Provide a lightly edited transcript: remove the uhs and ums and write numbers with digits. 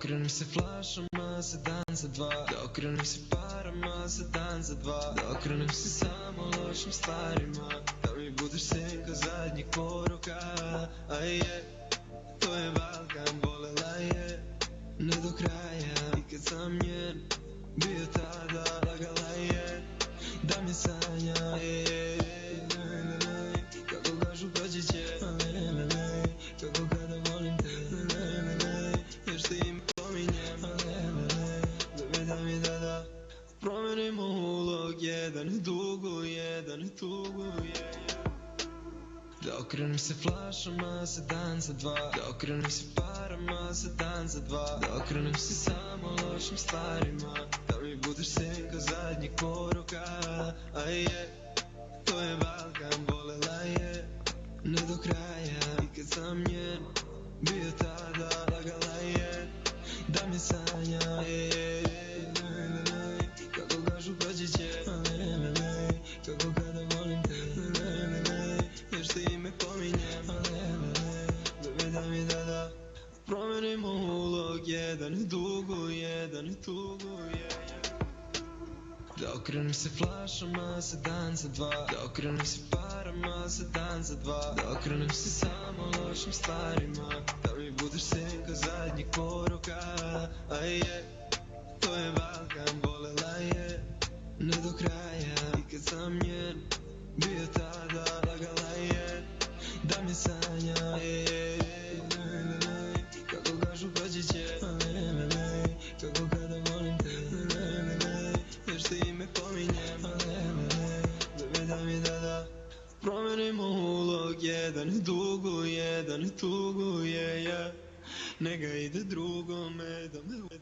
okrenem se flašama za dan za dva, da okrenem se parama za dan za dva, da okrenem se samo lošim stvarima, da mi budeš senka zadnjih poruka. A je, to je Balkan, bolela je, ne do kraja. I kad sam njen bio tada, lagala je da me sanja. Kako kažu proći će, kako kada volim te, još ti ime pominjem, bebe da mi da promenimo ulog, jedan ne duguje, da ne tuguje. Da okrenem se flašama za dan za dva, da okrenem se parama za dan za dva, da okrenem se samo lošim stvarima, da mi budeš senka zadnjih poruka. A je, to je Balkan, bolela je, ne do kraja. I kad sam njen bio tada, lagala je da me sanja. Kako kažu proći će, kako kada volim te, još ti ime pominjem, bebe da mi da promenimo ulog, jedan ne duguje, da ne tuguje. Da okrenem se flašama za dan za dva, da okrenem se parama za dan za dva, da okrenem se samo lošim stvarima, da mi budeš senka zadnjih poruka. A je, to je Balkan, bolela je, ne do kraja. I kad sam njen bio tada, lagala je da me sanja. Kako kažu proći će, kako kada volim te, još ti ime pominjem, bebe da mi da promenimo ulog, jedan ne duguje, da ne tuguje, neka ide drugome da me